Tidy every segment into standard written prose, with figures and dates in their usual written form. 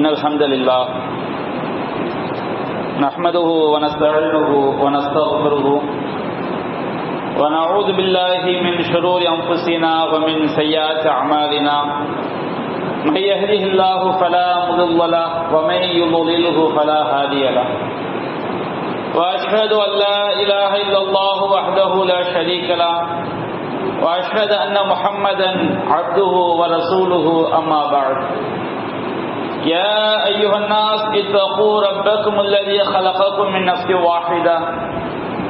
إن الحمد لله نحمده ونستعينه ونستغفره ونعوذ بالله من شرور أنفسنا ومن سيئات أعمالنا من يهده الله فلا مضل له ومن يضلله فلا هادي له وأشهد أن لا إله إلا الله وحده لا شريك له وأشهد أن محمدا عبده ورسوله أما بعد يا أيها الناس اتقوا ربكم الذي خلقكم من نفس واحدة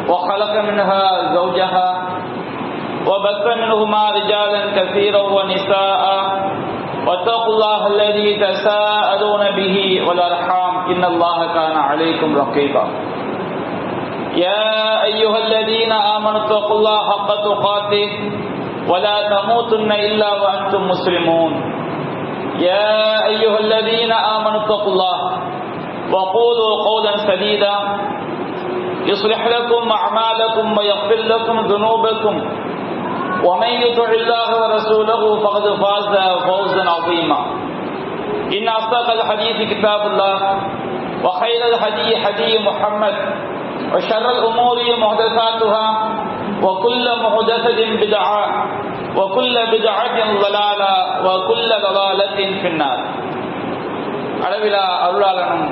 وخلق منها زوجها وبث منهما رجالا كثيرا ونساء واتقوا الله الذي تساءلون به والأرحام إن الله كان عليكم رقيبا يا أيها الذين آمنوا اتقوا الله حق تقاته ولا تموتن إلا وأنتم مسلمون يا أيها الذين آمنوا اتقوا الله وقولوا قولا سديدا يصلح لكم أعمالكم ويغفر لكم ذنوبكم ومن يطع الله ورسوله فقد فاز فوزا عظيما إن أصدق الحديث كتاب الله وخير الهدي هدي محمد وشر الأمور محدثاتها وكل محدثة بدعة وكل بدعة ضلالة وكل ضلالة في النار. அளவிலா அருளாளனும்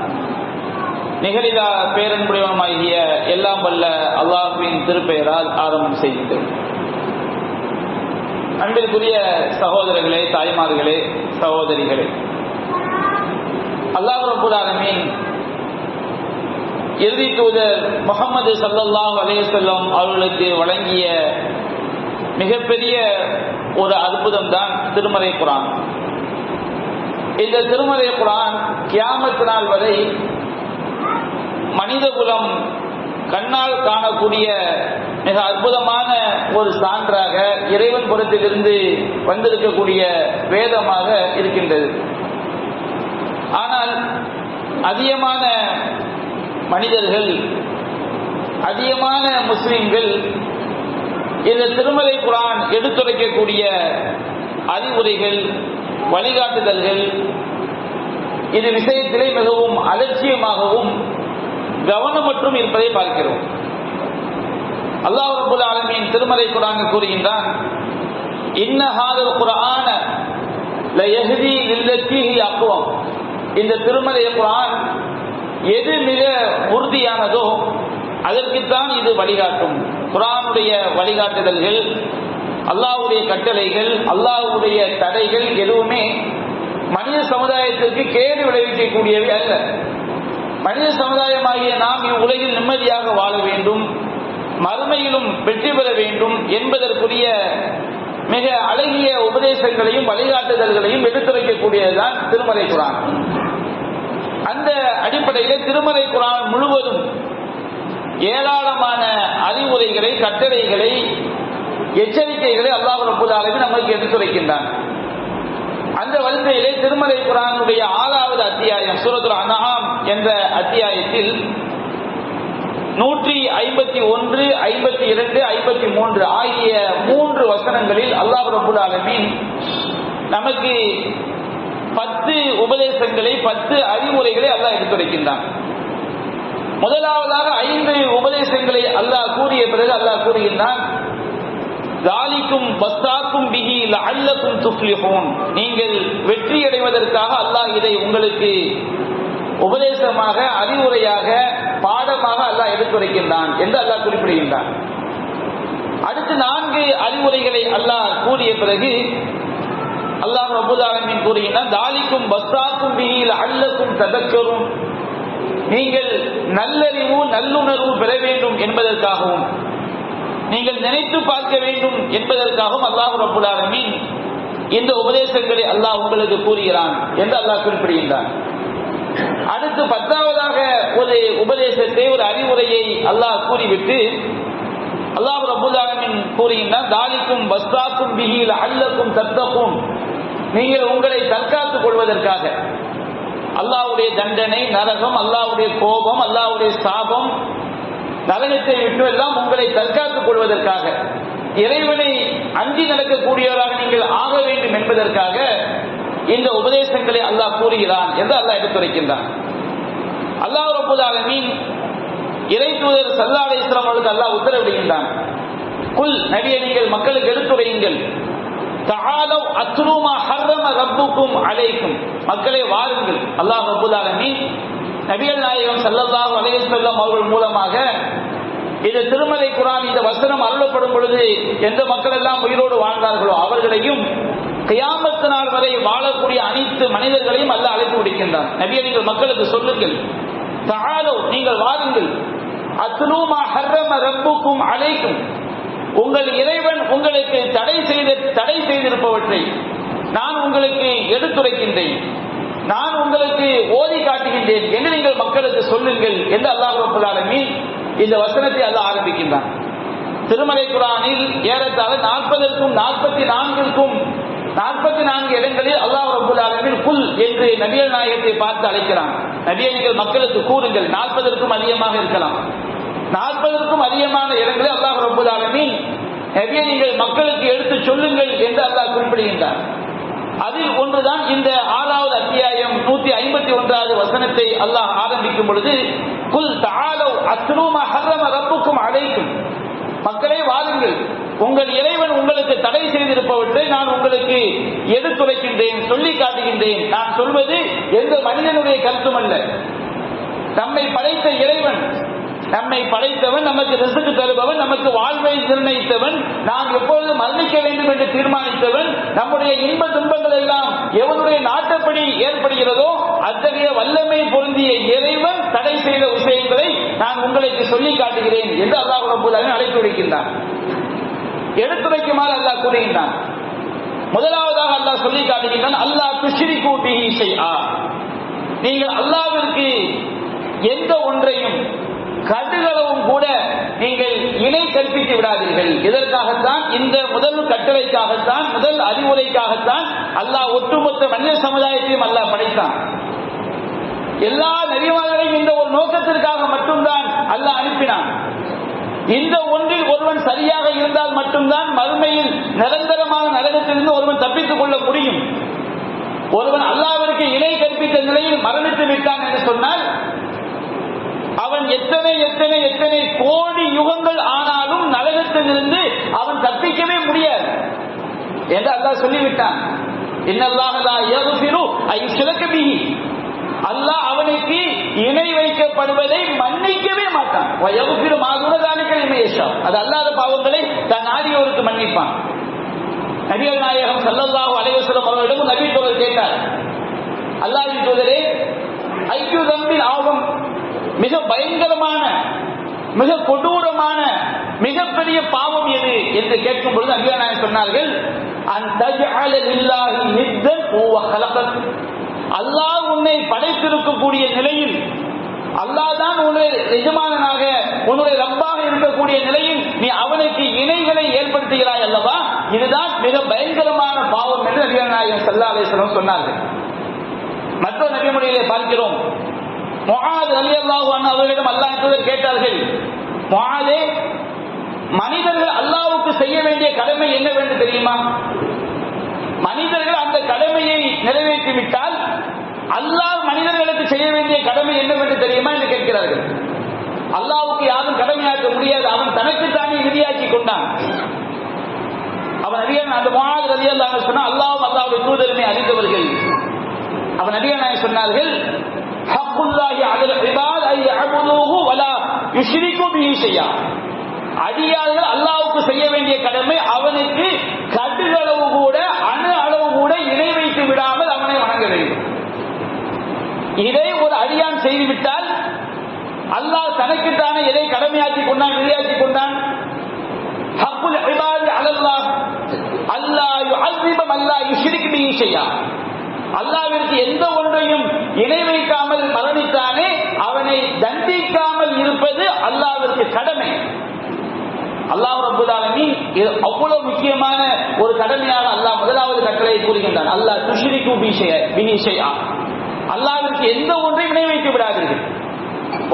நிகரிலா பேரன்புடையவனுமாகிய எல்லாம் வல்ல அல்லாஹ்வின் திருப்பெயரால் ஆரம்பம் செய்கின்றேன். அன்பிற்குரிய சகோதரர்களே, தாய்மார்களே, சகோதரிகளே, அல்லாஹ் ரப்பல் ஆலமீன் இறுதி தூதர் முஹம்மது ஸல்லல்லாஹு அலைஹி வஸல்லம் அவர்களுக்கு வழங்கிய மிகப்பெரிய ஒரு அற்புதம் தான் திருமறை குர்ஆன். இந்த திருமறை குர்ஆன் கியாமத் நாள் வரை மனித குலம் கண்ணால் காணக்கூடிய மிக அற்புதமான ஒரு சான்றாக இறைவன் புறத்திலிருந்து வந்திருக்கக்கூடிய வேதமாக இருக்கின்றது. ஆனால் அதிகமான மனிதர்கள், அதிகமான முஸ்லிம்கள் இந்த திருமறை குர்ஆன் எடுத்துரைக்கக்கூடிய அறிவுரைகள், வழிகாட்டுதல்கள், இது விஷயத்திலே மிகவும் அலட்சியமாகவும் கவனமற்றும் இருப்பதை பார்க்கிறோம். அல்லாஹ் ரப்பல் ஆலமீன் திருமறை குர்ஆன் கூறுகின்றான், இன்ன ஹாதல் குர்ஆன லயஹ்தி லில்லதி ஹிய அக்வம். இந்த திருமறை குர்ஆன் எது மிக உறுதியானதோ அதற்குத்தான் இது வழிகாட்டும். குர்ஆனுடைய வழிகாட்டுதல்கள், அல்லாஹ்வுடைய கட்டளைகள், அல்லாஹ்வுடைய தடைகள் எதுவுமே மனித சமுதாயத்திற்கு கேடு விளைவிக்கக்கூடியவை அல்ல. மனித சமுதாயமாகிய நாம் இவ்வுலகில் நிம்மதியாக வாழ வேண்டும், மறுமையிலும் வெற்றி பெற வேண்டும் என்பதற்குரிய மிக அழகிய உபதேசங்களையும் வழிகாட்டுதல்களையும் எடுத்துரைக்கக்கூடியதுதான் திருமறை குர்ஆன். அந்த அடிப்படையில் திருமறை குர்ஆன் முழுவதும் ஏராளமான அறிவுரைகளை, கட்டளைகளை, எச்சரிக்கைகளை அல்லாஹ் ரப்பல் ஆலமீன் நமக்கு எடுத்துரைக்கின்றான். அந்த வரிசையிலே திருமறை குர்ஆனுடைய 6வது அத்தியாயம் சூரத்துல் அன்ஆம் என்ற அத்தியாயத்தில் 151, 52, 53 ஆகிய 3 வசனங்களில் அல்லாஹ் ரப்பல் ஆலமீன் நமக்கு 10 உபதேசங்களை, 10 அறிவுரைகளை அல்லாஹ் எடுத்துரைக்கின்றான். முதலாவதாக 5 உபதேசங்களை அல்லாஹ் கூறிய பிறகு அல்லாஹ் கூறுகின்றான், ஜாலிக்கும் வஸ்தாக்கும் பிஹி லஅல்லக்கும் துஃப்லிஹூன். நீங்கள் வெற்றி அடைவதற்காக அல்லாஹ் இதை உங்களுக்கு உபதேசமாக, அறிவுரையாக, பாடமாக அல்லாஹ் எடுத்துரைக்கின்றான் என்று அல்லாஹ் குறிப்பிடுகின்றான். அடுத்து 4 அறிவுரைகளை அல்லாஹ் கூறிய பிறகு அல்லாஹ் ரப்பல் ஆலமீன் கூறுகின்றான், ஜாலிக்கும் வஸ்தாக்கும் பிஹி லஅல்லக்கும் ததக்கரும். நீங்கள் நல்லறிவு, நல்லுணர்வு பெற வேண்டும் என்பதற்காகவும், நீங்கள் நினைத்து பார்க்க வேண்டும் என்பதற்காகவும் அல்லாஹ் ரப்பல் ஆலமீன் இந்த உபதேசங்களை அல்லாஹ் உங்களுக்கு கூறுகிறான் என்று அல்லாஹ் குறிப்பிடுகின்றான். அடுத்து 10வதாக ஒரு உபதேசத்தை, ஒரு அறிவுரையை அல்லாஹ் கூறிவிட்டு அல்லாஹ் ரப்பல் ஆலமீன் கூறுகின்றான், தாலிக்கும் வஸ்தாக்கும் பிஹி லஅல்லக்கும் தத்தகூன். நீங்கள் உங்களை தற்காத்துக் கொள்வதற்காக, அல்லாஹ்வுடைய தண்டனை, நரகம், அல்லாஹ்வுடைய கோபம், அல்லாஹ்வுடைய சாபம், நரகத்தை விட்டு எல்லாம் உங்களை தற்காத்துக் கொள்வதற்காக, இறைவனை அஞ்சி நடக்கக்கூடியவராக நீங்கள் ஆக வேண்டும் என்பதற்காக இந்த உபதேசங்களை அல்லாஹ் கூறுகிறான் என்று அல்லாஹ் எடுத்துரைக்கின்றான். அல்லாஹ் ரப்பல் ஆலமீன் இறை தூதர் ஸல்லல்லாஹு அலைஹி வஸல்லம் அவர்களுக்கு அல்லாஹ் உத்தரவிடுகின்றான், குல் நபியே நீங்கள் மக்களுக்கு எடுத்துரையுங்கள், தஆலு அத்லு மா ஹர்ரம ரப்புக்கும் அலைக்கும், மக்களே வாருங்கள். அல்லாஹ் ரப்பல் ஆலமீன் நபிகள் நாயகம் ஸல்லல்லாஹு அலைஹி வஸல்லம் அவர்கள் மூலமாக இந்த திருமலை குர்ஆன் இந்த வசனம் அருளப்படும் பொழுது எந்த மக்கள் எல்லாம் உயிரோடு வாழ்ந்தார்களோ அவர்களையும் கியாமத் நாள் வரை வாழக்கூடிய அனைத்து மனிதர்களையும் அல்லாஹ் அழைத்து விடுக்கின்றான். நபியே நீங்கள் மக்களுக்கு சொல்லுங்கள், தஆலு நீங்கள் வாருங்கள், அத்லு மா ஹர்ரம ரப்புக்கும் அலைக்கும், உங்கள் இறைவன் உங்களுக்கு தடை செய்திருப்பவற்றை நான் உங்களுக்கு எடுத்துரைக்கின்றேன், நான் உங்களுக்கு ஓதி காட்டுகின்றேன் என்று நீங்கள் மக்களுக்கு சொல்லுங்கள் என்று அல்லாஹ் ரப்பல் ஆலமீன் இந்த வசனத்தை அல்லாஹ் ஆரம்பிக்கின்றான். திருமலை குர்ஆனில் ஏறத்தாழ 40க்கும் 44 இடங்களில் அல்லாஹ் ரப்பல் ஆலமீன் குல் என்று நபிகள் நாயகத்தை பார்த்து அழைக்கிறான். நபியே நீங்கள் மக்களுக்கு கூறுங்கள். 40க்கும் அதிகமாக இருக்கலாம். 40க்கும் அதிகமான இடங்களில் அல்லாஹ் ரப்பல் ஆலமீன் நபியே நீங்கள் மக்களுக்கு எடுத்து சொல்லுங்கள் என்று அல்லாஹ் குறிப்பிடுகின்றார். அதில் ஒன்றுதான் இந்த 6வது அத்தியாயம் 151வது வசனத்தை அல்லாஹ் ஆரம்பிக்கும் பொழுது, குல் தஆலு அத்லு மா ஹர்ரம ரப்புக்கும் அலைக்கும், மக்களே வாருங்கள், உங்கள் இறைவன் உங்களுக்கு தடை செய்திருப்பவற்றை நான் உங்களுக்கு எடுத்துரைக்கின்றேன், சொல்லி காட்டுகின்றேன். நான் சொல்வது எந்த மனிதனுடைய கருத்தும் அல்ல. நம்மை படைத்த இறைவன், நம்மை படைத்தவன், நமக்கு ரிஸ்க் தருபவன், நமக்கு வாழ்வை நிர்ணயித்தவன், நாம் எப்பொழுது மரணிக்க வேண்டும் என்று தீர்மானித்தவன், நம்முடைய இன்ப துன்பங்கள் எல்லாம் எவனுடைய நாட்டப்படி ஏற்படுகிறதோ அத்தகைய வல்லமை பொருந்திய இறைவன் தடை செய்த விஷயங்களை நான் உங்களுக்கு சொல்லி காட்டுகிறேன் என்று அல்லாஹ் ரப்பல் ஆலமீன் அழைத்து வைக்கின்றான். எடுத்துரைக்குமாறு அல்லாஹ் கூறுகின்றான். முதலாவதாக அல்லாஹ் சொல்லி காட்டுகின்றான், அல்லாஹ் துஷ்ரிகு பிஹி ஷைஆ, நீங்கள் அல்லாஹ்விற்கு எந்த ஒன்றையும் கடுகளவும் கூட நீங்கள் இணை கற்பித்து விடாதீர்கள். இதற்காகத்தான், இந்த முதல் கட்டளைக்காகத்தான், முதல் அறிவுரைக்காகத்தான் அல்லாஹ் ஒட்டுமொத்த மனித சமுதாயத்தையும் அல்லாஹ் படைத்தான். எல்லா நபிமார்களையும் இந்த ஒரு நோக்கத்திற்காக மட்டும்தான் அல்லாஹ் அனுப்பினான். இந்த ஒன்றில் ஒருவன் சரியாக இருந்தால் மட்டும்தான் மறுமையில் நிரந்தரமான நரகத்திலிருந்து ஒருவன் தப்பித்துக் கொள்ள முடியும். ஒருவன் அல்லாஹ்விற்கு இணை கற்பித்த நிலையில் மரணித்து விட்டான் என்று சொன்னால் அவன் எத்தனை கோடி யுகங்கள் ஆனாலும் நரகத்திலிருந்து அவன் தப்பிக்கவே முடியாது என்று அல்லாஹ் சொல்லிவிட்டான். இன்னல்லாஹ லா யக்ஃபிரு ஐயுஷ்ரக பிஹி, அல்லாஹ் அவனுக்கு இணை வைக்கப்படுவதை மன்னிக்கவே மாட்டான். வயக்ஃபிரு மா தூன ஸாலிக லிமன் யஷா, அது அல்லாஹ்வுடைய பாவங்களை தான் நாடியோருக்கு மன்னிப்பான். நபிகள் நாயகம் ஸல்லல்லாஹு அலைஹி வஸல்லம் அவர்களிடம் நபி தோழர் கேட்டார், அல்லாஹ்வின் தூதரே, ஐயு தம்பில் ஆகும் மிக பயங்கரமான, மிக கொடூரமான, மிகப்பெரிய பாவம் எது என்று கேட்கும் பொழுது நபிகள் நாயகம் சொன்னார்கள், அன் தஜஅல லில்லாஹி நித்தன் வ ஹலகக், அல்லாஹ் உன்னை படைத்திருக்கக்கூடிய நிலையில், அல்லாஹ் தான் உன்னுடைய எஜமானனாக, உன்னுடைய ரப்பாக இருக்கக்கூடிய நிலையில் நீ அவனுக்கு இணைகளை ஏற்படுத்துகிறாய் அல்லவா, இதுதான் மிக பயங்கரமான பாவம் என்று நபிகள் நாயகம் ஸல்லல்லாஹு அலைஹி வஸல்லம் சொன்னார்கள். மற்ற நபிமொழியிலே பார்க்கிறோம், முஆத் ரலியல்லாஹு அன்ஹு அவர்களிடம் அல்லாஹ் தூதர் கேட்டார்கள், முஆதே, மனிதர்கள் அல்லாஹ்வுக்கு செய்ய வேண்டிய கடமை என்னவென்று தெரியுமா? மனிதர்கள் அந்த கடமையை நிறைவேற்றிவிட்டால் அல்லாஹ் மனிதர்களுக்கு செய்ய வேண்டிய கடமை என்னவென்று தெரியுமா என்று கேட்கிறார்கள். அல்லாஹ்வுக்கு யாரும் கடமையாக்க முடியாது, அவன் தனக்குத்தானே விதியாக்கி கொண்டான். அவன் நபிகள் அந்த முஆத் ரலியல்லாஹு அன்ஹு சொன்னா, அல்லாஹ்வும் அல்லாஹ்வுடைய தூதருமே அறிந்தவர்கள். அவன் நபிகள் சொன்னார்கள், ஹக்குல்லாஹி அலல் இபாத் ஐ யஅபுதுஹு வலா யுஷ்ரிகு பிஹி ஷைஆ, அடியார்கள் அல்லாஹ்வுக்கு செய்ய வேண்டிய கடமை அவனுக்கு கடுகளவு கூட, அணு அளவு கூட இணை வைத்து விடாமல் அவனை வணங்க வேண்டும். இதை ஒரு அடியான் செய்துவிட்டால் அல்லாஹ் தனக்குத்தானே எதை கடமையாக்கி கொண்டான், விதியாக்கி கொண்டான்? ஹக்குல் இபாத் அலல்லாஹ் அல்லா யுஅஸிப மன் லா யுஷ்ரிகு பிஹி ஷைஆ, அல்லாஹ்விற்கு எந்த ஒன்றையும் இணை வைக்காமல் மரணித்தானே அவனை தண்டிக்காமல் இருப்பது அல்லாஹ்விற்கு கடமை. அல்லாஹ் ரப்பல் ஆலமீன் அவ்வளவு முக்கியமான ஒரு கடமையாக அல்லாஹ் முதலாவது கட்டளையை கூறுகின்றான், அல்லாஹ் துஷ்ரிகு பிஹி ஷைஆ, அல்லாஹ்விற்கு எந்த ஒன்றையும் இணை வைத்து விடாதீர்கள்.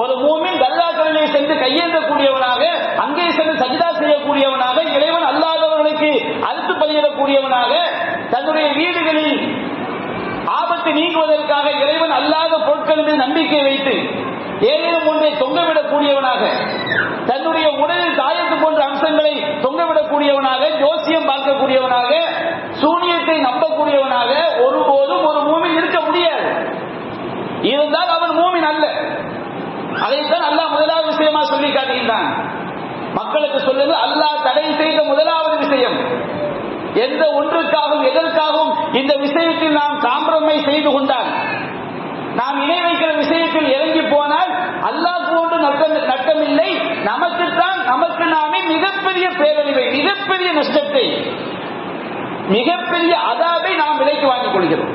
ஒரு மூமின் தர்காக்களிலே சென்று கையேந்தக்கூடியவனாக, அங்கே சென்று சஜ்தா செய்யக்கூடியவனாக, இறைவன் அல்லாதவர்களுக்கு அறுத்து பலியிடக்கூடியவனாக, தன்னுடைய வீடுகளில் ஆபத்து நீங்குவதற்காக இறைவன் அல்லாத பொருட்கள் மீது நம்பிக்கை வைத்து ஏதேனும் ஒன்றை தொங்கவிடக்கூடியவனாக, தன்னுடைய உடலில் தாயத்து போன்ற அம்சங்களை தொங்கவிடக்கூடியவனாக, ஜோசியம் பார்க்கக்கூடியவனாக, சூனியத்தை நம்பக்கூடியவனாக ஒருபோதும் ஒரு மூமின் இருக்க முடியாது. இருந்தால் அவன் மூமின் அல்ல. அதைத்தான் அல்லாஹ் முதலாவது விஷயமா சொல்லி காட்டுகின்றான். மக்களுக்கு சொல்லுது, அல்லாஹ் தடை செய்த முதலாவது விஷயம், எந்த ஒன்றுக்காகவும் எதற்காகவும் இந்த விஷயத்தில் நாம் காம்ப்ரமைஸ் செய்து கொண்டால், நாம் இணை வைக்கிற விஷயத்தில் இறங்கி போனால் அல்லாஹ்வுக்கு ஒன்று நட்டமில்லை, நமக்குத்தான் நமக்கு நாமே மிகப்பெரிய பேரழிவை, மிகப்பெரிய நஷ்டத்தை, மிகப்பெரிய அதாபை நாம் விலைக்கு வாங்கிக் கொள்கிறோம்.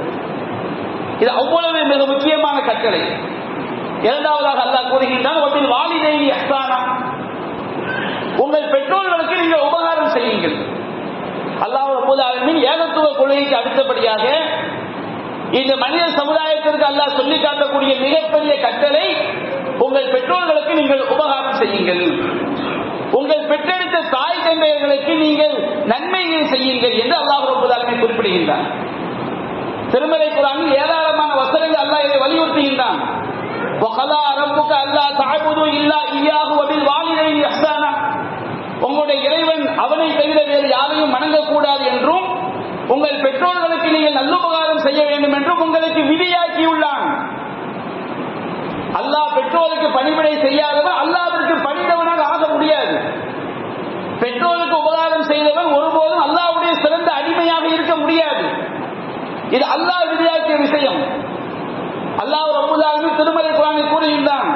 இது அவ்வளவு மிக முக்கியமான கட்டளை. இரண்டாவதாக அல்லாஹ் கூறுகின்றான், வபில் வாலிதைனி இஹ்சானா, உங்கள் பெற்றோர்களுக்கு நீங்கள் உபகாரம் செய்யுங்கள். அல்லாஹ் ரப்பல் ஆலமீன் ஏகத்துவ கொள்கைக்கு அடுத்தபடியாக இந்த மனித சமுதாயத்திற்கு அல்லாஹ் சொல்லி காட்டக்கூடிய மிகப்பெரிய கட்டளை, உங்கள் பெற்றோர்களுக்கு நீங்கள் உபகாரம் செய்யுங்கள். உங்கள் பெற்றெடுத்த தாய் தந்தையர்களுக்கு நீங்கள் நன்மையை செய்யுங்கள் என்று அல்லாஹ் ரப்பல் ஆலமீன் குறிப்பிடுகின்றார். திருமறை குர்ஆனில் ஏராளமான வசனங்கள் அல்லாஹ் இதை வலியுறுத்துகின்றான். வகலா ரப்புக அல்லா தஅபுது இல்லா இய்யாஹு வபில் வாலிதைனி இஹ்சானா, உங்களுடைய இறைவன் அவனை தவிர வேறு யாரையும் வணங்கக்கூடாது என்றும், உங்கள் பெற்றோர்களுக்கு நீங்கள் நல்லுபகாரம் செய்ய வேண்டும் என்றும் உங்களுக்கு விதியாக்கியுள்ளான். அல்லாஹ் பெற்றோருக்கு பணிவிடை செய்யாதவன் அல்லாஹ்விற்கு பணிந்தவனாக ஆக முடியாது. பெற்றோருக்கு உபகாரம் செய்தவன் ஒருபோதும் அல்லாஹ்வுடைய சிறந்த அடிமையாக இருக்க முடியாது. இது அல்லாஹ் விதியாக்கிய விஷயம். அல்லாஹ் ரப்பல் ஆலமீன் திருமறை குர்ஆனில் கூறுகின்றான்,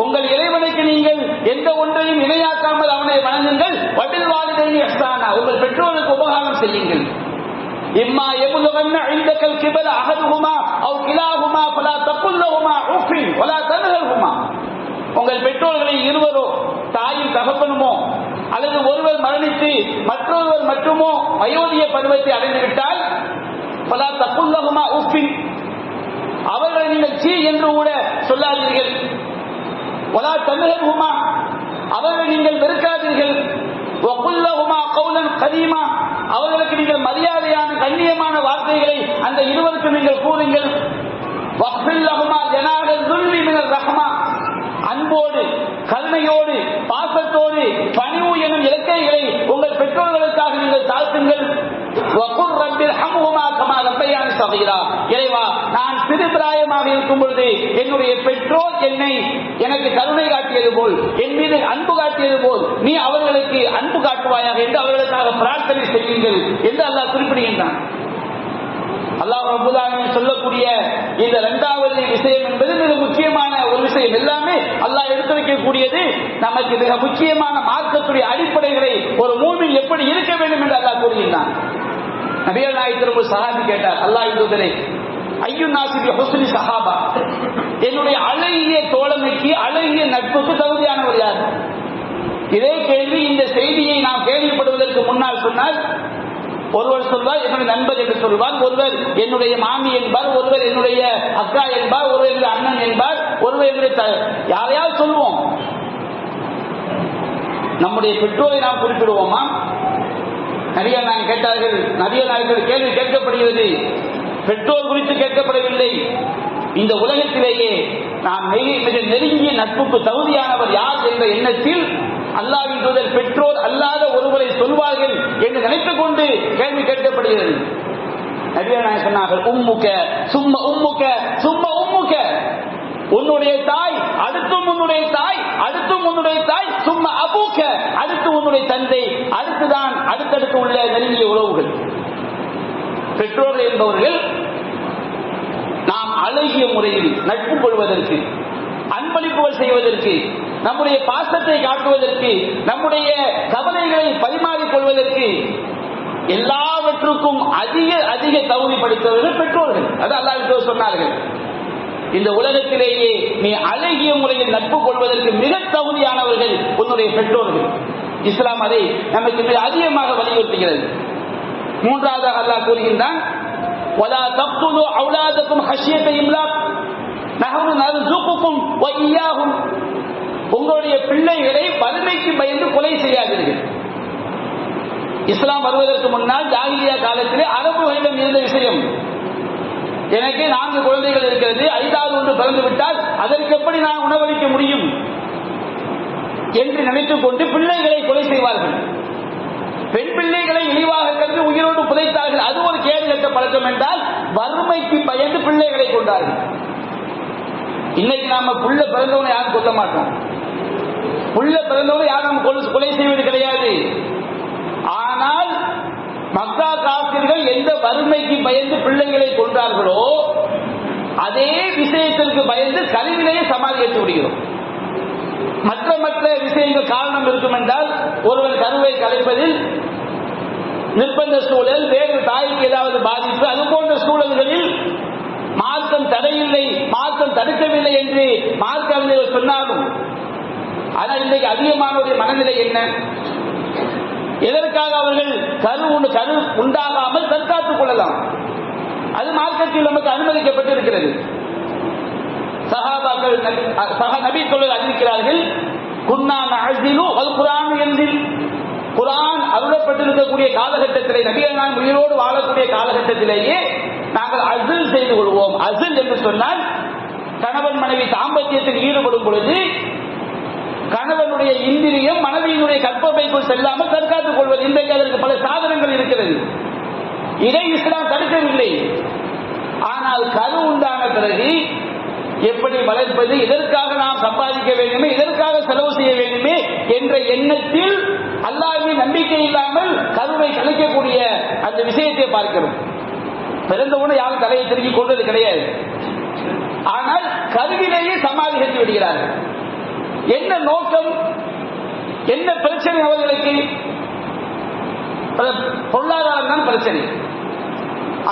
உங்கள் இறைவனுக்கு நீங்கள் எந்த ஒன்றையும் இணையாக்காமல் அவனை வணங்குங்கள். வபில் வாலிதைனி இஹ்சானா, உங்கள் பெற்றோருக்கு உபகாரம் செய்யுங்கள். இம்மா யபுலுகன்ன இன்தகல் கிபல அஹதுஹுமா அவ் கிலாஹுமா ஃபலா தகுல் லஹுமா உஃபின் வலா தன்ஹர்ஹுமா, உங்கள் பெற்றோர்களை இருவரோ, தாயும் தகப்பனுமோ அல்லது ஒருவர் மரணித்து மற்றொருவர் மட்டுமோ வயோதிக பருவத்தை அடைந்துவிட்டால் ஃபலா தகுல் லஹுமா உஃபின், அவர்களை நீங்கள் சீ என்று கூட சொல்லாதீர்கள். வலா தன்ஹர்ஹுமா, அவர்களை நீங்கள் வெறுக்காதீர்கள். வகுல் லஹுமா கௌலன் கரீமா, அவர்களுக்கு நீங்கள் மரியாதையான கண்ணியமான வார்த்தைகளை அந்த இருவருக்கு நீங்கள் கூறுங்கள். வக்ஃபில் லஹுமா ஜனாஹ ذுல்லி மினர் ரஹ்மா, அன்போடு கருணையோடு பாசத்தோடு பணிவு எனும் இலக்கைகளை உங்கள் பெற்றோர்களுக்காக நீங்கள் தாழ்த்துங்கள். வகுர் ரப்பில் ஹம்ஹுமா கமா ரப்பயானி ஸகீரா, இறைவா நான் சிறுபிராயமாக இருக்கும் பொழுது என்னுடைய பெற்றோர் எனக்கு கருணை காட்டியது போல், என் மீது அன்பு காட்டியது போல் நீ அவர்களுக்கு அன்பு காட்டுவாயாக என்று அவர்களுக்காக பிரார்த்தனை செய்யுங்கள் என்று அல்லாஹ் குறிப்பிடுகின்றான். அல்லாஹ் ரப்பல் ஆலமீன் சொல்லக்கூடிய இந்த இரண்டாவது விஷயம் என்பது மிக முக்கியமான ஒரு விஷயம். எல்லாமே அல்லாஹ் எடுத்து வைக்கக்கூடியது நமக்கு மிக முக்கியமான மார்க்கத்துடைய அடிப்படைகளை ஒரு மூமின் எப்படி இருக்க வேண்டும் என்று அல்லாஹ் கூறுகின்றான். நபிகள் நாயகம் ஒரு சஹாபி கேட்டார், அல்லாஹ்வின் தூதரே, ஐயுன் நாஸி பி ஹுஸ்னி ஸஹாபா, என்னுடைய அழகிய தோழமைக்கு அழகிய நட்புக்கு தகுதியானவர் யார்? இதே கேள்வி இந்த செய்தியை நாம் கேள்விப்படுவதற்கு முன்னால் சொன்னால், ஒருவர் சொல்வார் என்னுடைய நண்பர் என்று சொல்வார், ஒருவர் என்னுடைய மாமி என்பார், ஒருவர் என்னுடைய அக்கா என்பார், ஒருவர் என்னுடைய அண்ணன் என்பார், ஒருவர் என்னுடைய யாரையாவது சொல்வோம். நம்முடைய பெற்றோரை நாம் குறிப்பிடுவோமா? நபிகள் நாயகம் கேட்டார்கள், நபிகள் நாயகம் கேள்வி கேட்கப்படுகிறது, பெற்றோர் குறித்து கேட்கப்படவில்லை. இந்த உலகத்திலேயே நாம் மிக நெருங்கிய நட்புக்கு தகுதியானவர் யார் என்ற எண்ணத்தில் அல்லாஹ்வின் தூதர் பெற்றோர் அல்லாத ஒருவரை சொல்வார்கள் என்று நினைத்துக் கொண்டு கேள்வி கேட்கப்படுகிறது. நபிகள் நாயகம் சொன்னார்கள், உம்முக சும்ம உம்முக சும்ம உம்முக, உன்னுடைய தாய், அடுத்தும் உன்னுடைய தாய், அடுத்தும் உன்னுடைய தாய், சும்ம அபூக்க, அடுத்து உன்னுடைய தந்தை, அடுத்துதான் அடுத்தடுத்து உள்ள நெருங்கிய உறவுகள். பெற்றோர்கள் என்பவர்கள் நாம் அழகிய முறையில் நட்பு கொள்வதற்கு, அன்பளிப்புகள் செய்வதற்கு, நம்முடைய பாசத்தை காட்டுவதற்கு, நம்முடைய கவலைகளை பரிமாறிக்கொள்வதற்கு எல்லாவற்றுக்கும் அதிக அதிக தகுதிப்படுத்தவர்கள் பெற்றோர்கள். அது அல்லாஹ் சொன்னார்கள், இந்த உலகத்திலேயே நீ அழகிய முறையில் நட்பு கொள்வதற்கு மிக தகுதியானவர்கள் உன்னுடைய பெற்றோர்கள். இஸ்லாம் அதை நமக்கு மிக அதிகமாக வலியுறுத்துகிறது. மூன்றாவதாக அல்லாஹ் கூறுகின்றான், வலா தக்துலு அவுலாதக்கும் ஹஷ்யத இம்லாக் நஹ்னு நர்சுகுக்கும் வ இய்யாஹும், உங்களுடைய பிள்ளைகளை வறுமைக்கு பயந்து கொலை செய்யாதீர்கள். இஸ்லாம் வருவதற்கு முன்னால் ஜாஹிலியா காலத்திலே அரபுகளிடம் இருந்த விஷயம். எனக்கு 4 குழந்தைகள் இருக்கிறது, 5வது ஒன்று பிறந்து விட்டால் அதற்கு எப்படி நான் உணவளிக்க முடியும் என்று நினைத்துக் கொண்டு பிள்ளைகளை கொலை செய்வார்கள். பெண் பிள்ளைகளை இழிவாக கருதி உயிரோடு புதைத்தார்கள். அது ஒரு கேடு கட்ட பழக்கம் என்றால் வறுமைக்கு பயந்து பிள்ளைகளை கொண்டார்கள். இன்னைக்கு நாம புள்ள பிறந்தவனை யாரும் கொல்ல மாட்டோம். புள்ள பிறந்தவனை யாரும் கொலை செய்வது கிடையாது. ஆனால் மக்கா காபிர்கள் எந்த வறுமைக்கு பயந்து பிள்ளைகளை கொண்டார்களோ அதே விஷயத்திற்கு பயந்து கருவிலேயே சமாதி கட்டி விடுகிறோம். மற்ற விஷயங்கள் காரணம் இருக்கும் என்றால் ஒருவன் கருவை கலைப்பதில் நிர்பந்த சூழல், வேறு தாய்க்கு ஏதாவது பாதிப்பு, அது போன்ற சூழல்களில் மார்க்கம் தடையில்லை, மார்க்கம் தடுக்கவில்லை என்று மார்க்க அறிஞர்கள் சொன்னாலும், ஆனால் இன்றைக்கு அதிகமானவருடைய மனநிலை என்ன? எதற்காக அவர்கள் கரு உண்டாகாமல் தற்காத்துக் கொள்ளலாம். அது மார்க்கத்தில் நமக்கு அனுமதிக்கப்பட்டிருக்கிறது. சஹாபாக்கள் நபி தோழர்கள் அறிவிக்கிறார்கள், குன்னா நஅஸிலு வல் குர்ஆன் யன்ஸில். குர்ஆன் அருளப்பட்டிருக்கக்கூடிய காலகட்டத்திலே, நபிகள் நான் உயிரோடு வாழக்கூடிய காலகட்டத்திலேயே நாங்கள் அஸில் செய்து கொள்வோம். அஸில் என்று சொன்னால் கணவன் மனைவி தாம்பத்தியத்தில் ஈடுபடும் பொழுது கணவனுடைய இந்திரியம் மனைவியினுடைய கற்பப்பைக்குள் செல்லாமல் தற்காத்துக் கொள்வது. இன்றைக்கு அதற்கு பல சாதனங்கள் இருக்கிறது. இதை இஸ்லாம் தடுக்கவில்லை. ஆனால் கரு உண்டான பிறகு எப்படி வளர்ப்பது, இதற்காக நாம் சம்பாதிக்க வேண்டுமே, இதற்காக செலவு செய்ய வேண்டுமே என்ற எண்ணத்தில் அல்லாஹ்வின் நம்பிக்கை இல்லாமல் கருவை கலைக்கக்கூடிய அந்த விஷயத்தை பார்க்கிறோம். பிறந்தவுடன் யாரும் தலையை திரும்பி கொண்டது கிடையாது. ஆனால் கருவிலேயே சமாதி கட்டி விடுகிறார்கள். என்ன நோக்கம், என்ன பிரச்சனை அவர்களுக்கு? பொருளாதாரம் தான் பிரச்சனை.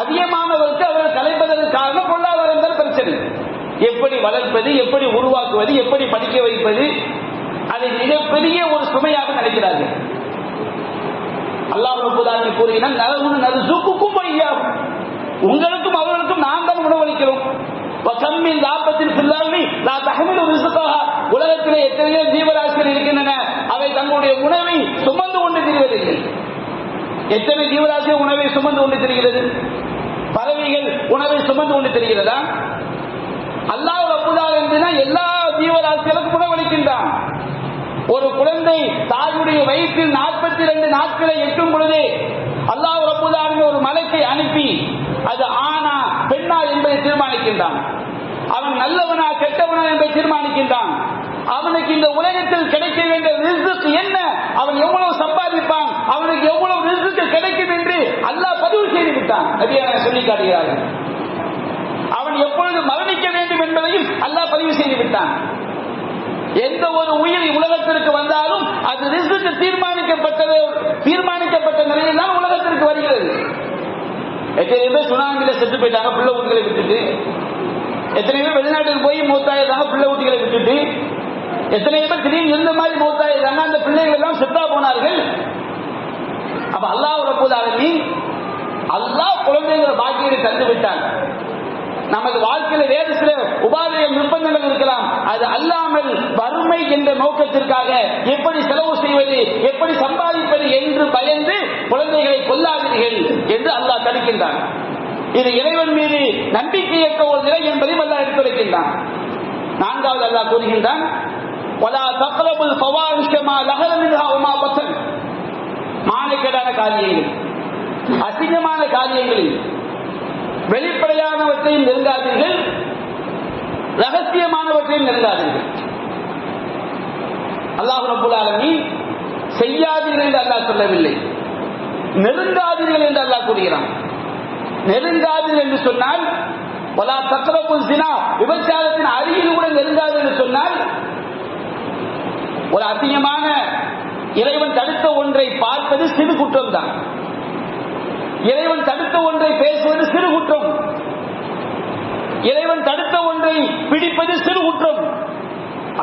அதிகமானவருக்கு அவர்கள் கலைப்பதற்காக பொருளாதாரம் தான் பிரச்சனை. எப்படி வளர்ப்பது, எப்படி உருவாக்குவது, எப்படி படிக்க வைப்பது, அதை மிகப்பெரிய ஒரு சுமையாக நினைக்கிறார்கள். அல்லாஹ் ரப்பல் ஆலமீன் கூறுகிறான், நர்சுக்குக்கும் வையாகும், உங்களுக்கும் அவர்களுக்கும் நாம் தான் உணவளிக்கிறோம். வசம்மின் லாபத்தின் பில்லாமி லா தஹமிலு ரிஸ்கஹா, உலகத்திலே எத்தனையோ ஜீவராசிகள் இருக்கின்றன, அவை தங்களுடைய உணவை சுமந்து கொண்டு திரிவதில்லை. எத்தனை ஜீவராசிகள் உணவை சுமந்து கொண்டு திரிகிறது? பறவைகள் உணவை சுமந்து கொண்டு திரிகிறதா? அல்லாஹ் ரப்பல் ஆலமீன் எல்லா ஜீவராசிகளுக்கும் உணவளிக்கின்றான். ஒரு குழந்தை தாயுடைய வயிற்றில் 42 நாட்களை எட்டும் பொழுதே அல்லாஹ் ரப்பல் ஆலமீன் ஒரு மலக்கை அனுப்பி அது ஆனா பெண்ணா என்பதை தீர்மானிக்கின்றான். அவன் நல்லவனா கெட்டவனா என்பதை தீர்மானிக்கின்றான். அவனுக்கு இந்த உலகத்தில் கிடைக்க வேண்டிய ரிஸ்க் என்ன, அவன் எவ்வளவு சம்பாதிப்பான், அவனுக்கு எவ்வளவு ரிஸ்க் கிடைக்கும் என்று அல்லாஹ் பதிவு செய்து விட்டான். நபியாக சொல்லி காட்டுகிறார்கள். அவன் எப்பொழுது மரணிக்க வேண்டும் என்பதையும் அல்லாஹ் பதிவு செய்து விட்டான். எந்த ஒரு உயிர் உலகத்திற்கு வந்தாலும் அது ரிஸ்க் தீர்மானிக்கப்பட்ட நிலையில் தான் உலகத்திற்கு வருகிறது. எத்தனை பேர் சுனாமியில செத்து போயிட்டாங்க பிள்ளை ஊட்டிகளை விட்டுட்டு, எத்தனை பேர் வெளிநாட்டுக்கு போய் மூத்தாயிரங்க பிள்ளை ஊட்டிகளை விட்டுட்டு, எத்தனை பேர் திடீர்னு இருந்த மாதிரி மூத்தாயிரங்க, அந்த பிள்ளைகள் எல்லாம் செத்தா போனார்கள். அப்ப அல்லாஹ் ரப்பல் ஆலமீன் அல்லாஹ் குழந்தைங்கிற பாக்கியத்தை தந்து விட்டான். நமது வாழ்க்கையில வேறு சில உபாதைகள் நிர்பந்தங்கள் இருக்கலாம், அது அல்லாமல் வறுமை என்ற நோக்கத்திற்காக எப்படி செலவு செய்வது, எப்படி சம்பாதிப்பது என்று பயந்து குழந்தைகளை கொல்லாதீர்கள் என்று அல்லாஹ் தடுக்கின்றான். இது இறைவன் மீது நம்பிக்கையற்ற ஒரு நிலை என்பதையும் அல்லாஹ் எடுத்துரைக்கின்றான். 4வது அல்லாஹ் கூறுகின்றான், வலா தக்ரபுல் ஃபவாஹிஷ மா லஹர மின்ஹா வமா பத்தன், மானக்கேடான காரியங்கள், அசிங்கமான காரியங்களில் வெளிப்படையானவற்றையும் நெருங்காதீர்கள், ரகசியமானவற்றையும் நெருங்காதீர்கள். அல்லாஹ் ரப்பல் ஆலமீன் செய்யாதீர்கள் என்று அல்லாஹ் சொல்லவில்லை, நெருங்காதீர்கள் என்று அல்லாஹ் கூறுகிறான். நெருங்காதீர்கள் என்று சொன்னால் வலா தக்ரபுல் ஸினா, விபச்சாரத்தின் அருகில் கூட நெருங்காது என்று சொன்னால், ஒரு அசிங்கமான இறைவன் தடுத்த ஒன்றை பார்ப்பது சிறு குற்றம் தான். இறைவன் தடுத்த ஒன்றை பேசுவது சிறு குற்றம். இறைவன் தடுத்த ஒன்றை பிடிப்பது சிறு குற்றம்.